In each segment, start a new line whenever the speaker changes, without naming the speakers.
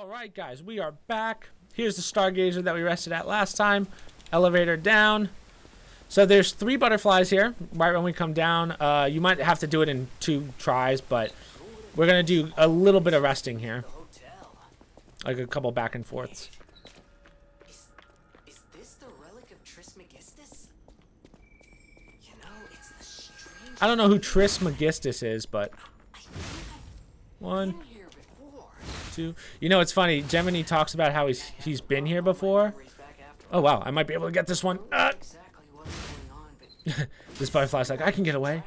Alright guys, we are back. Here's the stargazer that we rested at last time. Elevator down. So there's 3 butterflies here right when we come down. You might have to do it in 2 tries, but we're going to do a little bit of resting here. Like a couple back and forths.
Is this the relic of Trismegistus? You know, it's the strange...
I don't know who Trismegistus is, but... 1, 2. You know, it's funny. Gemini talks about how he's been here before. Oh, wow. I might be able to get this one. This butterfly's like, I can get away.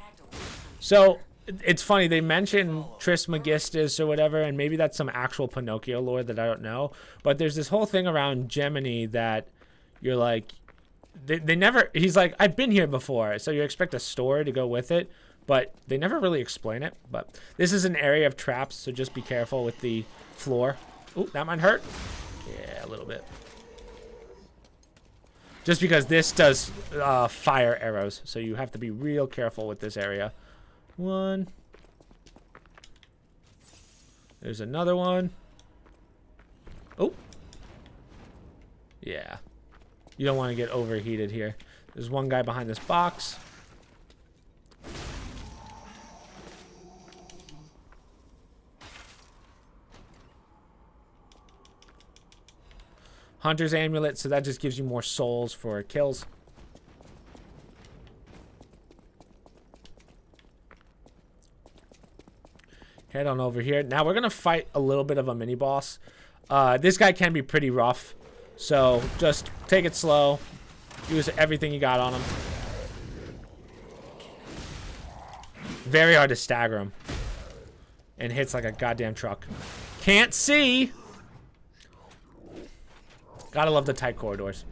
So, it's funny. They mention Trismegistus or whatever, and maybe that's some actual Pinocchio lore that I don't know. But there's this whole thing around Gemini that you're like... They never... He's like, I've been here before. So you expect a story to go with it. But they never really explain it. But this is an area of traps, so just be careful with the floor. Ooh, that might hurt. Yeah, a little bit. Just because this does fire arrows, so you have to be real careful with this area. 1. There's another one. Oh. Yeah. You don't want to get overheated here. There's one guy behind this box. Hunter's Amulet, so that just gives you more souls for kills. Head on over here. Now we're going to fight a little bit of a mini-boss. This guy can be pretty rough, so just take it slow. Use everything you got on him. Very hard to stagger him. And hits like a goddamn truck. Can't see! Gotta love the tight corridors.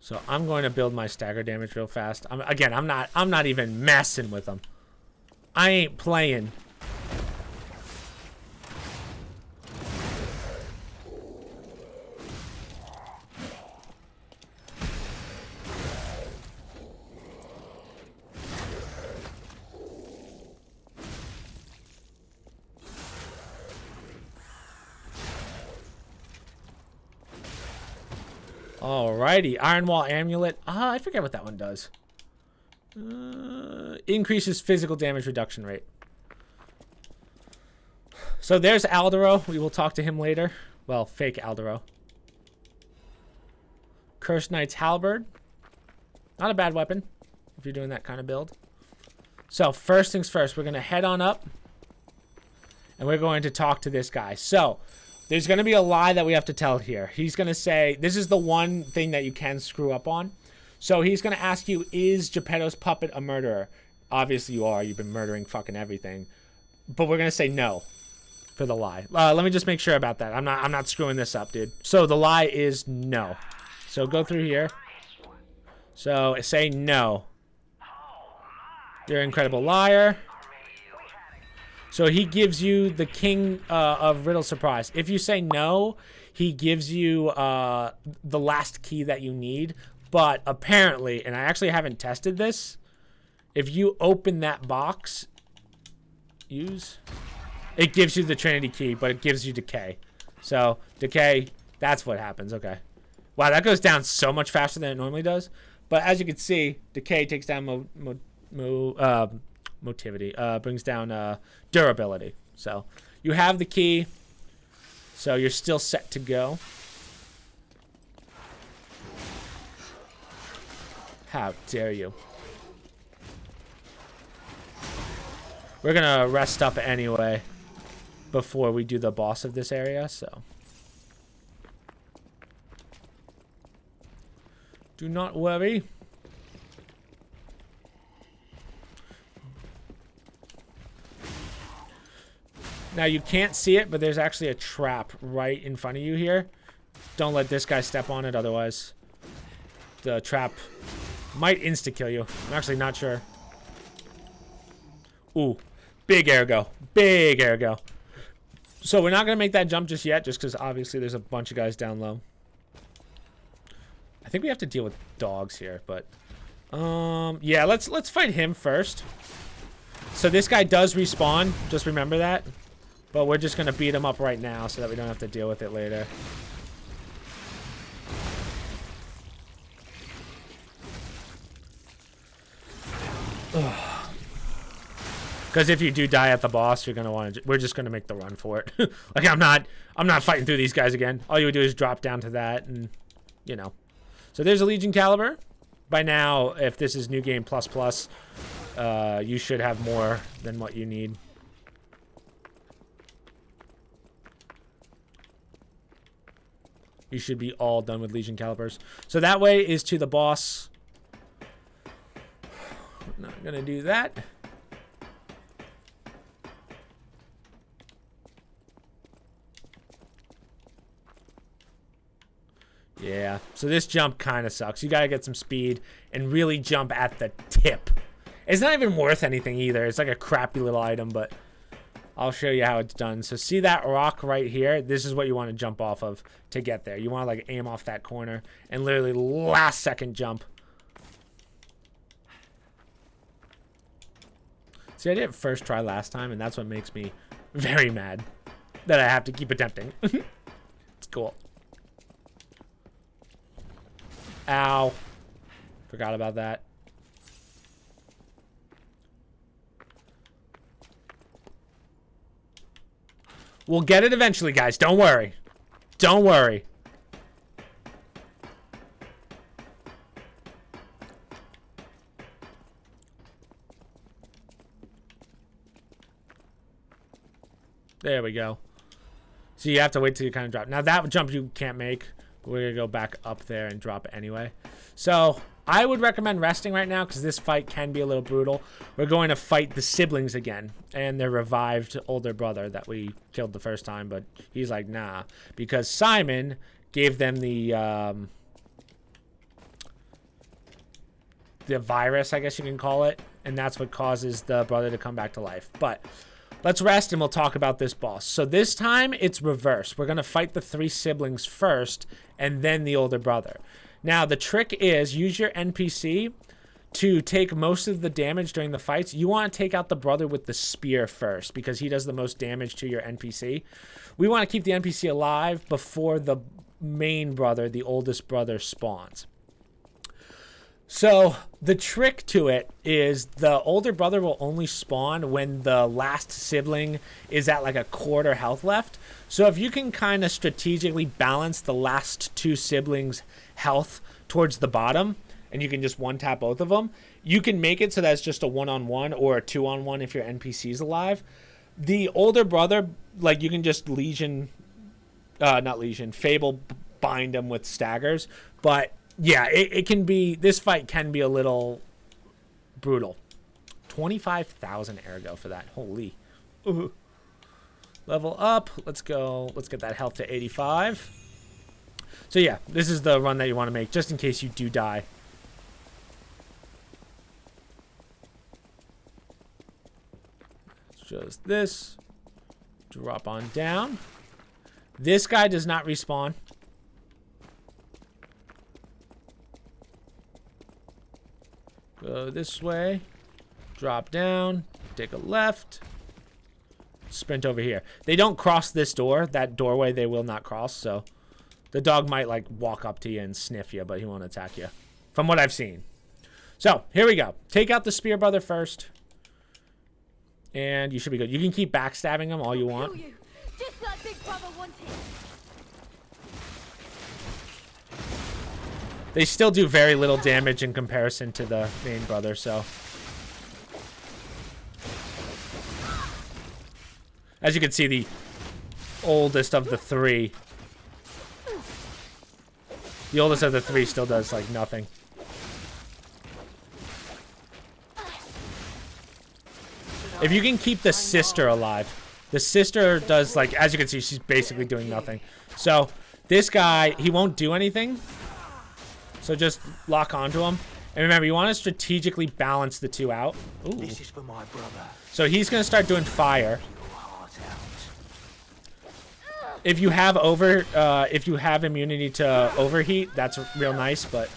So I'm going to build my stagger damage real fast. I'm not even messing with them. I ain't playing. Alrighty, Iron Wall Amulet. I forget what that one does. Increases physical damage reduction rate. So there's Aldero. We will talk to him later. Well, fake Aldero. Cursed Knight's Halberd. Not a bad weapon if you're doing that kind of build. So first things first, we're going to head on up. And we're going to talk to this guy. So... there's going to be a lie that we have to tell here. He's going to say, this is the one thing that you can screw up on. So he's going to ask you, is Geppetto's puppet a murderer? Obviously you are. You've been murdering fucking everything. But we're going to say no for the lie. Let me just make sure about that. I'm not screwing this up, dude. So the lie is no. So go through here. So say no. You're an incredible liar. So he gives you the King of Riddle Surprise. If you say no, he gives you the last key that you need. But apparently, and I actually haven't tested this, if you open that box, it gives you the Trinity key, but it gives you decay. So decay, that's what happens. Okay. Wow, that goes down so much faster than it normally does. But as you can see, decay takes down motivity, brings down durability. So you have the key, so you're still set to go. How dare you? We're gonna rest up anyway before we do the boss of this area, so do not worry. Now you can't see it, but there's actually a trap right in front of you here. don't let this guy step on it, otherwise the trap might insta-kill you. I'm actually not sure. Ooh, big ergo. Big ergo. So we're not going to make that jump just yet, just because obviously there's a bunch of guys down low. I think we have to deal with dogs here, but... yeah, let's fight him first. So this guy does respawn, just remember that. But we're just going to beat him up right now so that we don't have to deal with it later. Because if you do die at the boss, you're gonna want to. We're just gonna make the run for it. Like I'm not fighting through these guys again. All you would do is drop down to that, and you know. So there's a Legion caliber. By now, if this is New Game Plus Plus, you should have more than what you need. You should be all done with Legion calibers. So that way is to the boss. We're not gonna do that. Yeah, so this jump kind of sucks. You got to get some speed and really jump at the tip. It's not even worth anything either. It's like a crappy little item, but I'll show you how it's done. So see that rock right here? This is what you want to jump off of to get there. You want to like aim off that corner and literally last second jump. See, I did it first try last time, and that's what makes me very mad that I have to keep attempting. It's cool. Ow. Forgot about that. We'll get it eventually, guys. Don't worry. Don't worry. There we go. So you have to wait till you kind of drop. Now that jump you can't make. We're going to go back up there and drop it anyway. So I would recommend resting right now because this fight can be a little brutal. We're going to fight the siblings again and their revived older brother that we killed the first time. But he's like, nah. Because Simon gave them the virus, I guess you can call it. And that's what causes the brother to come back to life. But... let's rest and we'll talk about this boss. So this time it's reverse. We're going to fight the 3 siblings first and then the older brother. Now the trick is use your NPC to take most of the damage during the fights. You want to take out the brother with the spear first because he does the most damage to your NPC. We want to keep the NPC alive before the main brother, the oldest brother, spawns. So the trick to it is the older brother will only spawn when the last sibling is at like a quarter health left. So if you can kind of strategically balance the last 2 siblings' health towards the bottom, and you can just one-tap both of them, you can make it so that's just a 1-on-1 or a 2-on-1 if your NPC's alive. The older brother, like you can just Fable bind him with staggers, but... yeah, it can be, this fight can be a little brutal. 25,000 ergo for that. Holy. Ooh. Level up. Let's go. Let's get that health to 85. So yeah, this is the run that you want to make just in case you do die. Just this. Drop on down. This guy does not respawn. Go this way, drop down, take a left, sprint over here. They don't cross this door. That doorway they will not cross, so the dog might like walk up to you and sniff you, but he won't attack you, from what I've seen. So here we go. Take out the spear brother first, and you should be good. You can keep backstabbing him all you want.
Just like Big Brother wanted.
They still do very little damage in comparison to the main brother, so. As you can see, the oldest of the 3. The oldest of the 3 still does, like, nothing. If you can keep the sister alive. The sister does, like, as you can see, she's basically doing nothing. So, This guy, he won't do anything. So just lock onto him. And remember, you want to strategically balance the two out. Ooh.
This is for my brother.
So he's going to start doing fire. If you have immunity to overheat, that's real nice, but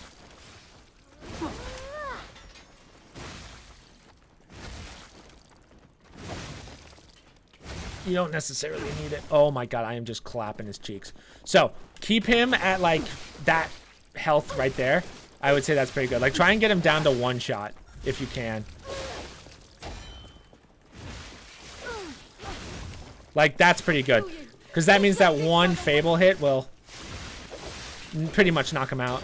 you don't necessarily need it. Oh my god, I am just clapping his cheeks. So keep him at like that health right there. I would say that's pretty good. Like try and get him down to one shot if you can. Like that's pretty good. Because that means that one Fable hit will pretty much knock him out.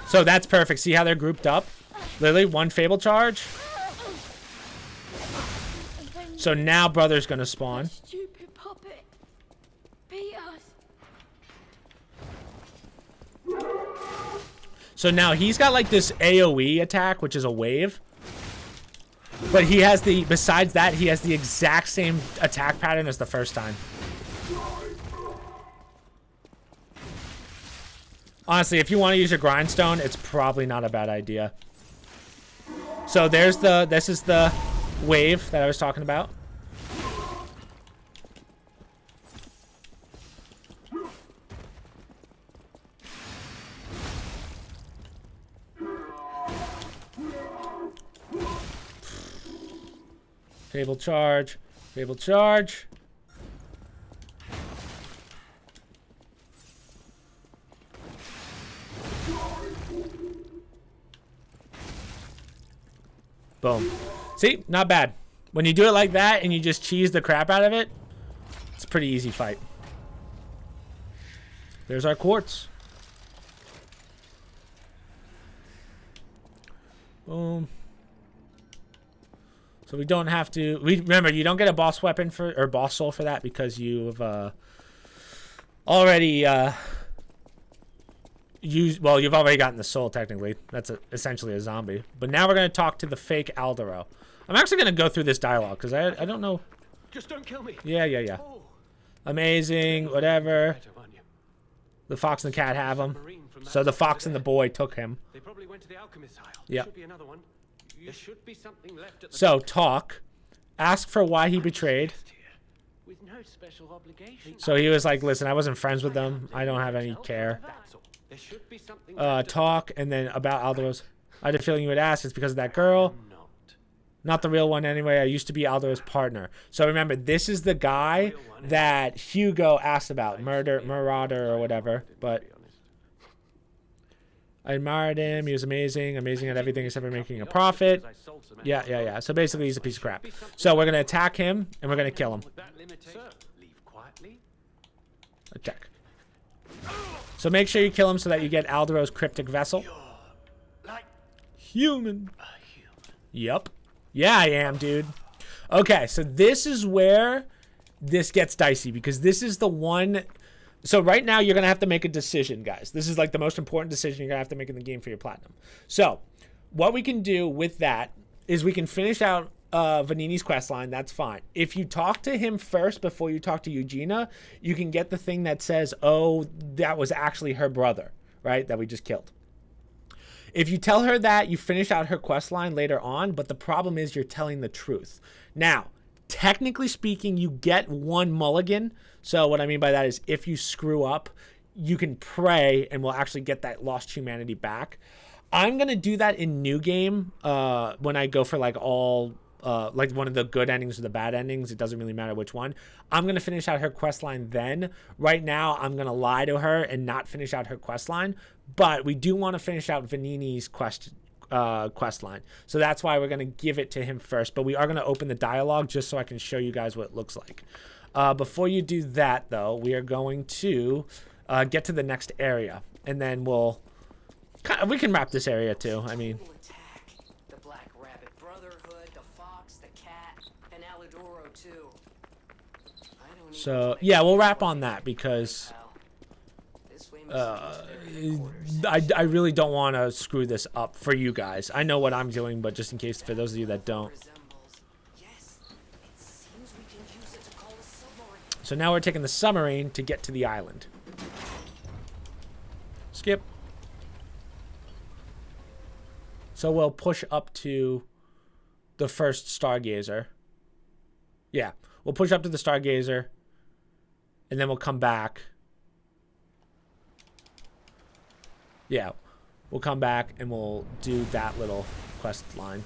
So that's perfect. See how they're grouped up? Literally, one Fable charge. So now Brother's gonna spawn.
Stupid puppet. Beat us.
So now he's got like this AoE attack, which is a wave. But he has the, besides that, he has the exact same attack pattern as the first time. Honestly, if you want to use your grindstone, it's probably not a bad idea. So there's the, this is the wave that I was talking about. Fable charge, Fable charge. Boom. See, not bad. When you do it like that and you just cheese the crap out of it, it's a pretty easy fight. There's our quartz. Boom. So we don't have to. Remember, you don't get a boss weapon for or boss soul for that because you've already used. Well, you've already gotten the soul technically. That's essentially a zombie. But now we're gonna talk to the fake Aldero. I'm actually gonna go through this dialogue because I don't know.
Just don't kill me.
Yeah.
Oh.
Amazing. Whatever. The fox and the cat have him. So the fox and the boy took him.
They probably went to the alchemist's aisle.
Yeah.
Should be another one. There should be something left at the
So talk. Ask for why he betrayed.
with no special obligation.
So he was like, listen, I wasn't friends with them. I don't have any care.
There should be something
Talk, and then about Aldero's. I had a feeling you would ask. It's because of that girl. Not the real one anyway. I used to be Aldero's partner. So remember, this is the guy that Hugo asked about. Marauder or whatever. But I admired him. He was amazing. Amazing at everything except for making a profit. Yeah. So basically, he's a piece of crap. So we're going to attack him, and we're going to kill him. Attack. So make sure you kill him so that you get Aldero's cryptic vessel. Human. Yup. Yeah, I am, dude. Okay, so this is where this gets dicey because this is the one. So right now you're going to have to make a decision, guys. This is like the most important decision you're going to have to make in the game for your platinum. So what we can do with that is we can finish out Vanini's questline. That's fine. If you talk to him first before you talk to Eugenia, you can get the thing that says, oh, that was actually her brother, right? That we just killed. If you tell her that, you finish out her quest line later on, but the problem is you're telling the truth. Now, technically speaking, you get one mulligan. So what I mean by that is if you screw up, you can pray and we'll actually get that lost humanity back. I'm going to do that in New Game when I go for like all... like one of the good endings or the bad endings. It doesn't really matter which one. I'm going to finish out her quest line then. Right now, I'm going to lie to her and not finish out her quest line. But we do want to finish out Vanini's quest line. So that's why we're going to give it to him first. But we are going to open the dialogue just so I can show you guys what it looks like. Before you do that, though, we are going to get to the next area. And then we can wrap this area too. I mean...
The Black Rabbit Brotherhood, the Fox, the Cat, and Alidoro too. I don't
So, yeah, we'll wrap on that because...
This way
I really don't want to screw this up for you guys. I know what I'm doing, but just in case for those of you that don't.
Yes, it seems we can use it to call a submarine.
So now we're taking the submarine to get to the island. Skip. So we'll push up to the first Stargazer. Yeah, we'll push up to the Stargazer, and then we'll come back. Yeah, we'll come back and we'll do that little quest line.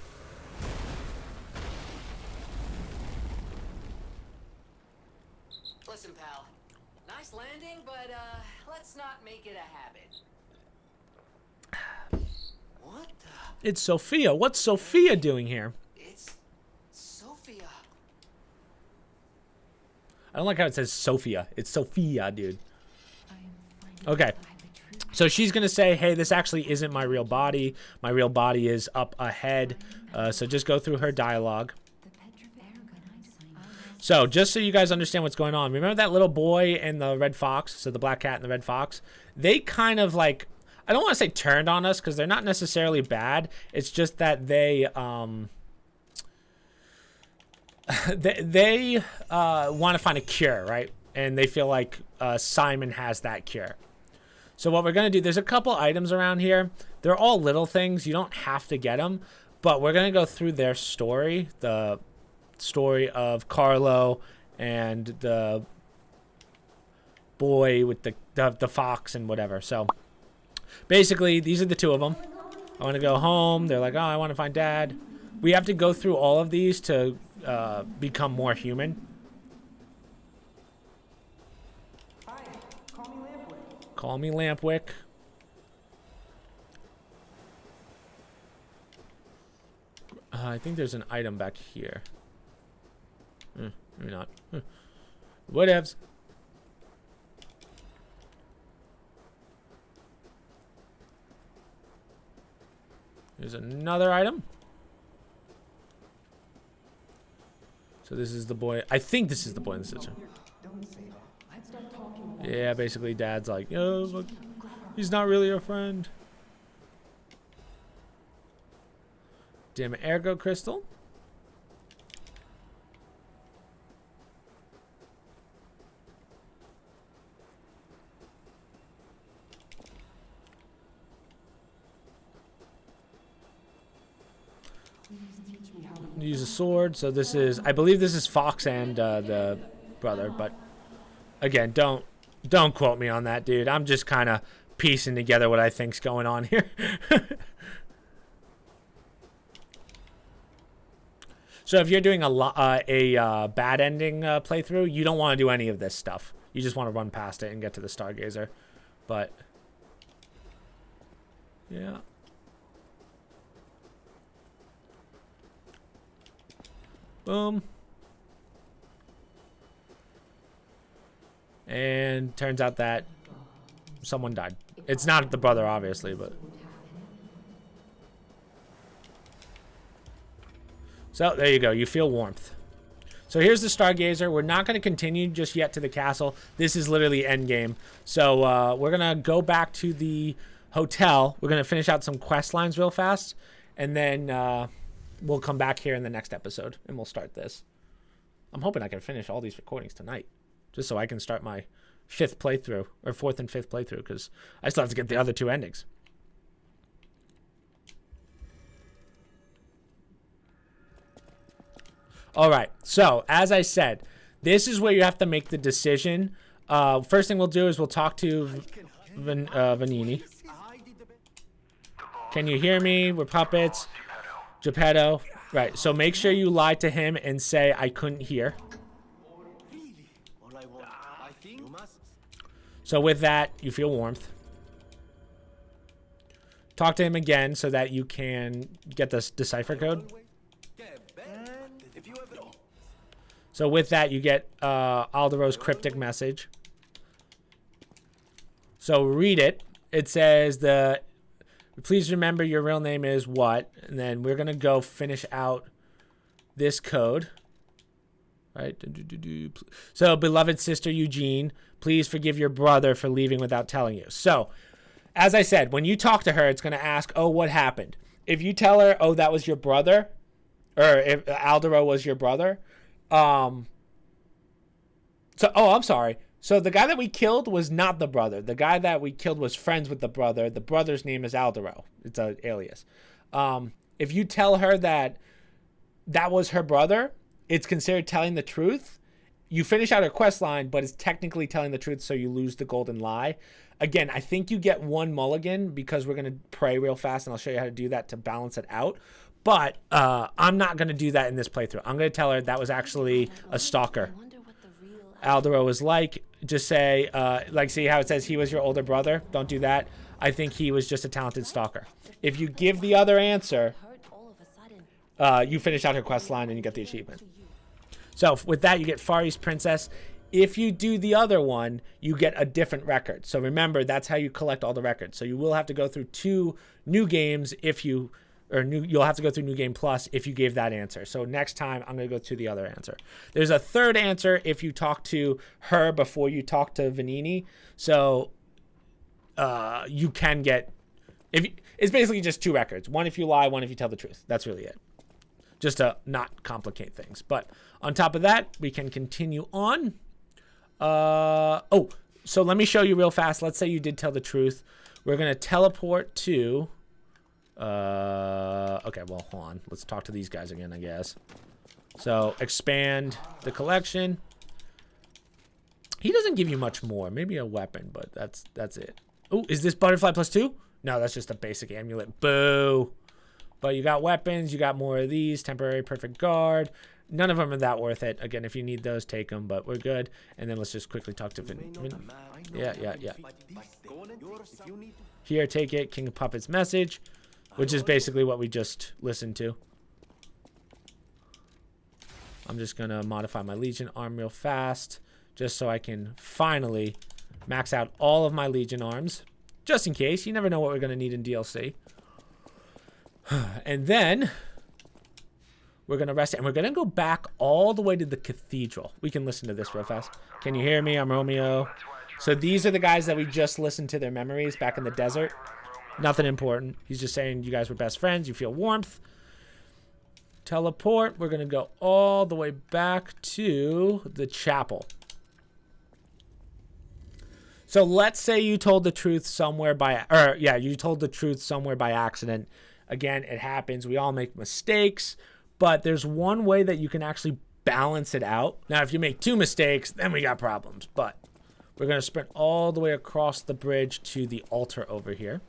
Listen, pal. Nice landing, but let's not make it a habit. What the?
It's Sophia. What's Sophia doing here?
It's Sophia.
I don't like how it says Sophia. It's Sophia, dude. Okay. So she's going to say, hey, this actually isn't my real body. My real body is up ahead. So just go through her dialogue. So just so you guys understand what's going on, remember that little boy and the red fox, so the black cat and the red fox? They kind of like, I don't want to say turned on us because they're not necessarily bad. It's just that they want to find a cure, right? And they feel like Simon has that cure. So what we're going to do, there's a couple items around here. They're all little things. You don't have to get them. But we're going to go through their story, the story of Carlo and the boy with the fox and whatever. So basically, these are the two of them. I want to go home. They're like, oh, I want to find Dad. We have to go through all of these to become more human. Call me Lampwick. I think there's an item back here. Maybe not. Whatevs. There's another item. So this is the boy. I think this is the boy in the situation. Yeah, basically Dad's like, oh, look, he's not really a friend. Dim ergo crystal. Use a sword. So this is, I believe this is Fox and the brother, but again, don't quote me on that, dude. I'm just kind of piecing together what I think's going on here. So if you're doing a bad ending playthrough, you don't want to do any of this stuff. You just want to run past it and get to the Stargazer. But yeah. Boom. And turns out that someone died. It's not the brother, obviously, but... So, there you go. You feel warmth. So, here's the Stargazer. We're not going to continue just yet to the castle. This is literally endgame. So, we're going to go back to the hotel. We're going to finish out some quest lines real fast. And then we'll come back here in the next episode. And we'll start this. I'm hoping I can finish all these recordings tonight. Just so I can start my fourth and fifth playthrough, because I still have to get the other two endings. All right, so as I said, this is where you have to make the decision. First thing we'll do is we'll talk to Vanini. Can you hear me? We're puppets. Geppetto. Right, so make sure you lie to him and say, I couldn't hear. So with that, you feel warmth. Talk to him again so that you can get this decipher code. So with that, you get Aldero's cryptic message. So read it. It says, please remember your real name is what? And then we're going to go finish out this code. right? So, beloved sister Eugene, please forgive your brother for leaving without telling you. So, as I said, when you talk to her, it's going to ask, oh, what happened? If you tell her, oh, that was your brother, or if Aldero was your brother, I'm sorry. So the guy that we killed was not the brother. The guy that we killed was friends with the brother. The brother's name is Aldero. It's an alias. If you tell her that was her brother, it's considered telling the truth. You finish out her quest line, but it's technically telling the truth, so you lose the golden lie. Again, I think you get one mulligan because we're going to pray real fast, and I'll show you how to do that to balance it out. But I'm not going to do that in this playthrough. I'm going to tell her that was actually a stalker. Aldero was like, just say, see how it says he was your older brother? Don't do that. I think he was just a talented stalker. If you give the other answer, you finish out her quest line and you get the achievement. So with that, you get Far East Princess. If you do the other one, you get a different record. So remember, that's how you collect all the records. So you will have to go through 2 new games you'll have to go through New Game Plus if you gave that answer. So next time, I'm going to go to the other answer. There's a third answer if you talk to her before you talk to Vanini. So you can get... it's basically just 2 records. One if you lie, one if you tell the truth. That's really it. Just to not complicate things. But on top of that, we can continue on. So let me show you real fast. Let's say you did tell the truth. We're going to teleport to... okay, well, hold on. Let's talk to these guys again, I guess. So, expand the collection. He doesn't give you much more. Maybe a weapon, but that's it. Oh, is this butterfly +2? No, that's just a basic amulet. Boo. But you got weapons. You got more of these. Temporary perfect guard. None of them are that worth it. Again, if you need those, take them, but we're good. And then let's just quickly talk to Vin. Yeah. Here, take it. King of Puppets message. Which is basically what we just listened to. I'm just going to modify my Legion arm real fast. Just so I can finally max out all of my Legion arms. Just in case. You never know what we're going to need in DLC. And then we're going to rest. And we're going to go back all the way to the cathedral. We can listen to this real fast. Can you hear me? I'm Romeo. So these are the guys that we just listened to their memories back in the desert. Nothing important. He's just saying you guys were best friends. You feel warmth. Teleport. We're going to go all the way back to the chapel. So let's say you told the truth somewhere you told the truth somewhere by accident. Again, it happens. We all make mistakes. But there's one way that you can actually balance it out. Now, if you make 2 mistakes, then we got problems. But we're going to sprint all the way across the bridge to the altar over here.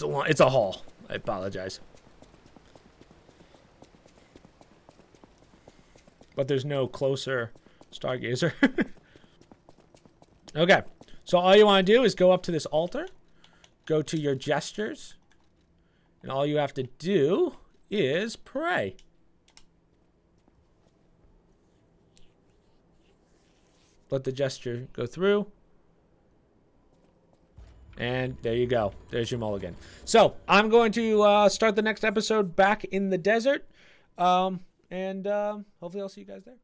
It's a haul. I apologize. But there's no closer stargazer. Okay. So all you want to do is go up to this altar. Go to your gestures. And all you have to do is pray. Let the gesture go through. And there you go. There's your mulligan. So I'm going to start the next episode back in the desert. And hopefully I'll see you guys there.